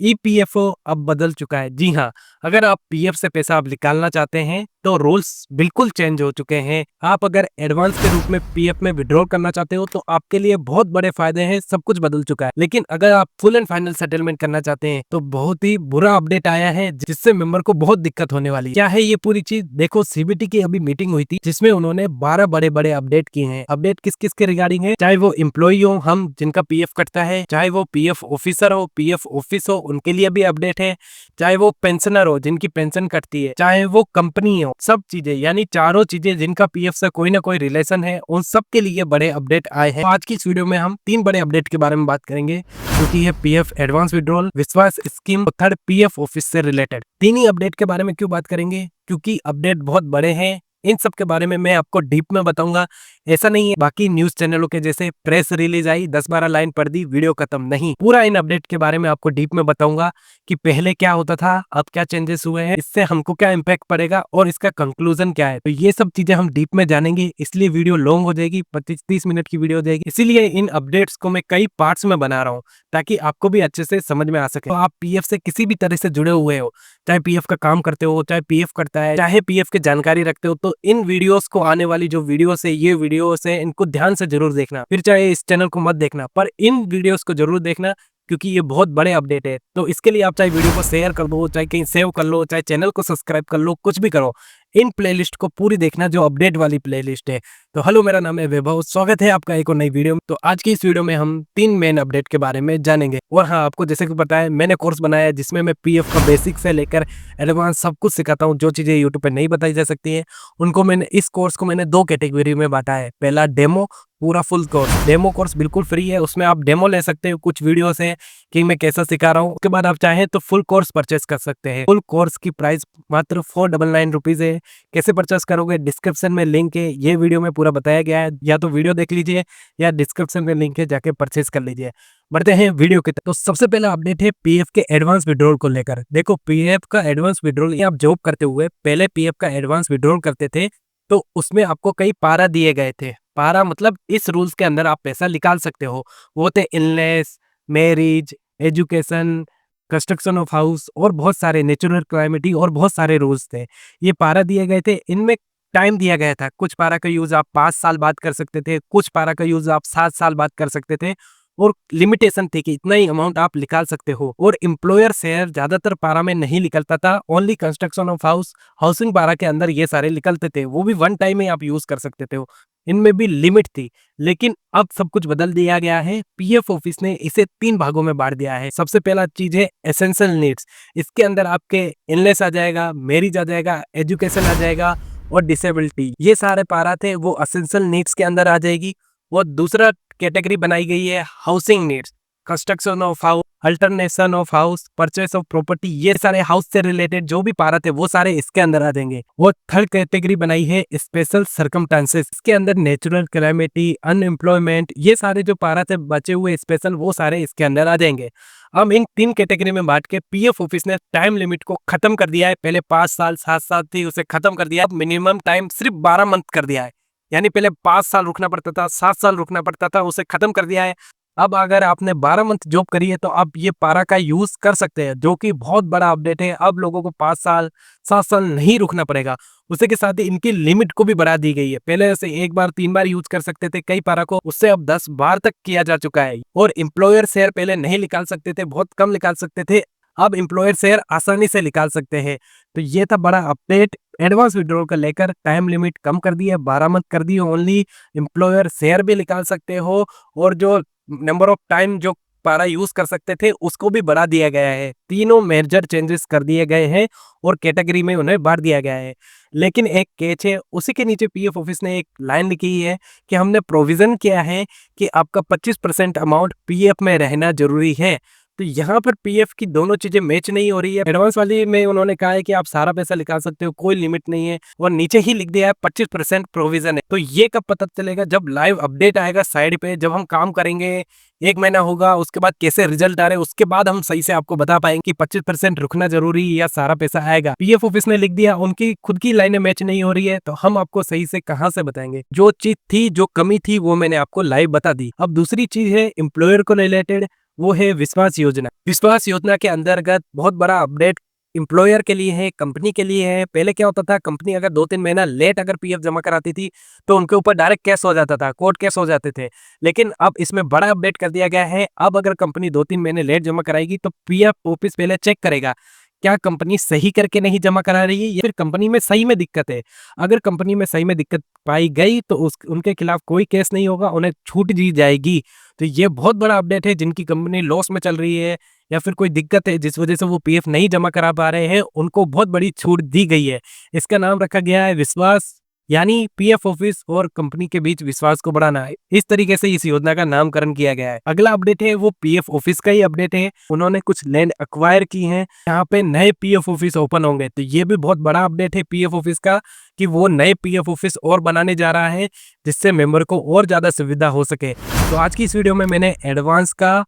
EPFO अब बदल चुका है। जी हाँ, अगर आप पीएफ से पैसा आप निकालना चाहते हैं तो रूल्स बिल्कुल चेंज हो चुके हैं। आप अगर एडवांस के रूप में पीएफ में विड्रॉल करना चाहते हो तो आपके लिए बहुत बड़े फायदे हैं, सब कुछ बदल चुका है। लेकिन अगर आप फुल एंड फाइनल सेटलमेंट करना चाहते हैं तो बहुत ही बुरा अपडेट आया है, जिससे मेंबर को बहुत दिक्कत होने वाली है। क्या है ये पूरी चीज? देखो, सीबीटी की अभी मीटिंग हुई थी जिसमें उन्होंने 12 बड़े बड़े अपडेट किए हैं। अपडेट किस किस के रिगार्डिंग है? चाहे वो एम्प्लॉई हो, हम जिनका पीएफ कटता है, चाहे वो पीएफ ऑफिसर हो, पीएफ ऑफिस हो, उनके लिए भी अपडेट है, चाहे वो पेंशनर हो जिनकी पेंशन कटती है, चाहे वो कंपनी हो, सब चीजें यानी चारों चीजें जिनका पीएफ से कोई ना कोई रिलेशन है, उन सब के लिए बड़े अपडेट आए हैं। आज की इस वीडियो में हम 3 बड़े अपडेट के बारे में बात करेंगे, जो कि है पीएफ एडवांस विड्रॉल, विश्वास स्कीम और थर्ड पीएफ ऑफिस से रिलेटेड। तीन ही अपडेट के बारे में क्यों बात करेंगे? क्योंकि अपडेट बहुत बड़े हैं। इन सब के बारे में मैं आपको डीप में बताऊंगा। ऐसा नहीं है बाकी न्यूज चैनलों के जैसे प्रेस रिलीज आई 10-12 लाइन पढ़ दी वीडियो खत्म, नहीं। पूरा इन अपडेट के बारे में आपको डीप में बताऊंगा कि पहले क्या होता था, अब क्या चेंजेस हुए हैं, इससे हमको क्या इम्पैक्ट पड़ेगा और इसका कंक्लूजन क्या है। तो ये सब चीजें हम डीप में जानेंगे, इसलिए वीडियो लॉन्ग हो जाएगी, 25-30 मिनट की वीडियो हो जाएगी। इसीलिए इन अपडेट्स को मैं कई पार्ट्स में बना रहा हूँ ताकि आपको भी अच्छे से समझ में आ सके। तो आप पीएफ से किसी भी तरह से जुड़े हुए हो, चाहे पीएफ का काम करते हो, चाहे पीएफ करता है, चाहे पीएफ की जानकारी रखते हो, तो इन वीडियोस को, आने वाली जो वीडियोस है, ये वीडियोस है, इनको ध्यान से जरूर देखना। फिर चाहे इस चैनल को मत देखना, पर इन वीडियोस को जरूर देखना क्योंकि ये बहुत बड़े अपडेट है। तो इसके लिए आप चाहे वीडियो को शेयर कर दो, चाहे कहीं सेव कर लो, चाहे चैनल को सब्सक्राइब कर लो, कुछ भी करो, इन प्लेलिस्ट को पूरी देखना जो अपडेट वाली प्लेलिस्ट है। तो हेलो, मेरा नाम है वैभव, स्वागत है आपका एक और नई वीडियो में। तो आज की इस वीडियो में हम 3 मेन अपडेट के बारे में जानेंगे। और हाँ, आपको जैसे कि पता है, मैंने कोर्स बनाया है जिसमें मैं पीएफ का बेसिक से लेकर एडवांस सब कुछ सिखाता हूँ। जो चीजें यूट्यूब पे नहीं बताई जा सकती है उनको मैंने, इस कोर्स को मैंने 2 कैटेगरी में बांटा है। पहला डेमो, पूरा फुल कोर्स। डेमो कोर्स बिल्कुल फ्री है, उसमें आप डेमो ले सकते हो, कुछ वीडियो से कि मैं कैसा सिखा रहा हूँ। उसके बाद आप चाहें तो फुल कोर्स परचेस कर सकते हैं। फुल कोर्स की प्राइस मात्र 499 रुपीज है। कैसे परचेस करोगे? डिस्क्रिप्शन में लिंक है, ये वीडियो में पूरा बताया गया है। या तो वीडियो देख लीजिए या डिस्क्रिप्शन में लिंक है, जाके परचेस कर लीजिए। बढ़ते हैं वीडियो की तरफ। तो सबसे पहला अपडेट है पीएफ के एडवांस विड्रॉल को लेकर। देखो, पीएफ का एडवांस विड्रॉल, आप जॉब करते हुए पहले पीएफ का एडवांस विड्रॉल करते थे तो उसमें आपको कई पारा दिए गए थे। पारा मतलब इस रूल्स के अंदर आप पैसा निकाल सकते हो। वो थे illness, marriage, education, construction of house और बहुत सारे, नेचुरल क्लाइमेटी और बहुत सारे रूल्स थे। ये पारा दिए गए थे, इनमें टाइम दिया गया था। कुछ पारा का यूज आप 5 साल बाद कर सकते थे, कुछ पारा का यूज आप 7 साल बाद कर सकते थे, और लिमिटेशन थी कि इतना ही अमाउंट आप निकाल सकते हो। और एम्प्लॉयर शेयर ज्यादातर पारा में नहीं निकलता था, only construction of house, housing पारा के अंदर ये सारे निकलते थे। वो भी वन टाइम में आप यूज कर सकते थे, इनमें भी लिमिट थी। लेकिन अब सब कुछ बदल दिया गया है। पीएफ ऑफिस ने इसे 3 भागों में बांट दिया है। सबसे पहला चीज है एसेंशियल नीड्स। इसके अंदर आपके इलनेस आ जाएगा, मैरिज आ जाएगा, एजुकेशन आ जाएगा और डिसेबिलिटी। ये सारे पारा थे, वो एसेंशियल नीड्स के अंदर आ जाएगी। और दूसरा कैटेगरी बनाई गई है housing needs, construction of house, alternation of house, purchase of property. ये सारे हाउस से रिलेटेड जो भी पारा थे वो सारे इसके अंदर आ जाएंगे। वो थर्ड कैटेगरी बनाई है स्पेशल सर्कमस्टांसेस। इसके अंदर नेचुरल कैलेमिटी, अनएम्प्लॉयमेंट, ये सारे जो पारा थे बचे हुए स्पेशल, वो सारे इसके अंदर आ जाएंगे। अब इन 3 कैटेगरी में बांट के पीएफ ऑफिस ने टाइम लिमिट को खत्म कर दिया है। पहले 5 साल 7 साल थी, उसे खत्म कर दिया। अब मिनिमम टाइम सिर्फ 12 मंथ कर दिया है। यानी पहले 5 साल रुकना पड़ता था, 7 साल रुकना पड़ता था, उसे खत्म कर दिया है। अब अगर आपने 12 मंथ जॉब करी है तो आप ये पारा का यूज कर सकते हैं, जो कि बहुत बड़ा अपडेट है। अब लोगों को 5 साल 7 साल नहीं रुकना पड़ेगा। उसी के साथ ही इनकी लिमिट को भी बढ़ा दी गई है। पहले से 1 बार 3 बार यूज कर सकते थे कई पारा को, उससे अब 10 बार तक किया जा चुका है। और एम्प्लॉयर शेयर पहले नहीं निकाल सकते थे, बहुत कम निकाल सकते थे, अब एम्प्लॉयर शेयर आसानी से निकाल सकते हैं। तो ये था बड़ा अपडेट एडवांस विड्रॉल का लेकर। टाइम लिमिट कम कर दी है, 12 मंथ कर दी है। ओनली एम्प्लॉयर शेयर भी निकाल सकते हो, और जो नंबर ऑफ टाइम जो पारा यूज कर सकते थे उसको भी बढ़ा दिया गया है। तीनों मेजर चेंजेस कर दिए गए हैं और कैटेगरी में उन्हें बांट दिया गया है। लेकिन एक कैच है, उसी के नीचे पीएफ ऑफिस ने एक लाइन लिखी है कि हमने प्रोविजन किया है कि आपका 25% अमाउंट पीएफ में रहना जरूरी है। तो यहाँ पर पीएफ की दोनों चीजें मैच नहीं हो रही है। एडवांस वाली में उन्होंने कहा है कि आप सारा पैसा निकाल सकते हो, कोई लिमिट नहीं है, और नीचे ही लिख दिया है 25% प्रोविजन है। तो ये कब पता चलेगा? जब लाइव अपडेट आएगा साइड पे, जब हम काम करेंगे, 1 महीना होगा, उसके बाद कैसे रिजल्ट आ रहे हैं, उसके बाद हम सही से आपको बता पाएंगे कि 25% रुकना जरूरी है या सारा पैसा आएगा। पीएफ ऑफिस ने लिख दिया, उनकी खुद की लाइनें मैच नहीं हो रही है, तो हम आपको सही से कहां से बताएंगे? जो चीज थी, जो कमी थी, वो मैंने आपको लाइव बता दी। अब दूसरी चीज है एम्प्लॉयर को रिलेटेड, वो है विश्वास योजना। विश्वास योजना के अंतर्गत बहुत बड़ा अपडेट एम्प्लॉयर के लिए है, कंपनी के लिए है। पहले क्या होता था, कंपनी अगर 2-3 महीना लेट अगर पीएफ जमा कराती थी तो उनके ऊपर डायरेक्ट केस हो जाता था, कोर्ट केस हो जाते थे। लेकिन अब इसमें बड़ा अपडेट कर दिया गया है। अब अगर कंपनी 2-3 महीने लेट जमा कराएगी तो पीएफ ऑफिस पहले चेक करेगा क्या कंपनी सही करके नहीं जमा करा रही है या फिर कंपनी में सही में दिक्कत है। अगर कंपनी में सही में दिक्कत पाई गई तो उनके खिलाफ कोई केस नहीं होगा, उन्हें छूट दी जाएगी। तो ये बहुत बड़ा अपडेट है। जिनकी कंपनी लॉस में चल रही है या फिर कोई दिक्कत है जिस वजह से वो पीएफ नहीं जमा करा पा रहे हैं, उनको बहुत बड़ी छूट दी गई है। इसका नाम रखा गया है विश्वास, यानी पीएफ ऑफिस और कंपनी के बीच विश्वास को बढ़ाना है। इस तरीके से इस योजना का नामकरण किया गया है। अगला अपडेट है वो पीएफ ऑफिस का ही अपडेट है। उन्होंने कुछ लैंड एक्वायर की है, यहाँ पे नए पीएफ ऑफिस ओपन होंगे। तो ये भी बहुत बड़ा अपडेट है पीएफ ऑफिस का कि वो नए पीएफ ऑफिस और बनाने जा रहा है जिससे मेंबर को और ज्यादा सुविधा हो सके। तो आज की इस वीडियो में मैंने एडवांस का,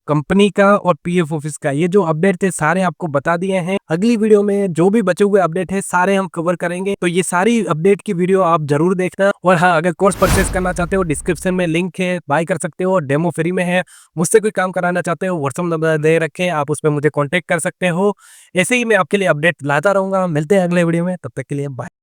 कंपनी का और पीएफ ऑफिस का ये जो अपडेट थे सारे आपको बता दिए हैं। अगली वीडियो में जो भी बचे हुए अपडेट है सारे हम कवर करेंगे। तो ये सारी अपडेट की वीडियो आप जरूर देखना। और हाँ, अगर कोर्स परचेस करना चाहते हो डिस्क्रिप्शन में लिंक है, बाय कर सकते हो। डेमो फ्री में है। मुझसे कोई काम कराना चाहते हो व्हाट्सएप नंबर दे रखे, आप उस पर मुझे कॉन्टेक्ट कर सकते हो। ऐसे ही मैं आपके लिए अपडेट लाता रहूंगा। मिलते हैं अगले वीडियो में, तब तक के लिए बाय।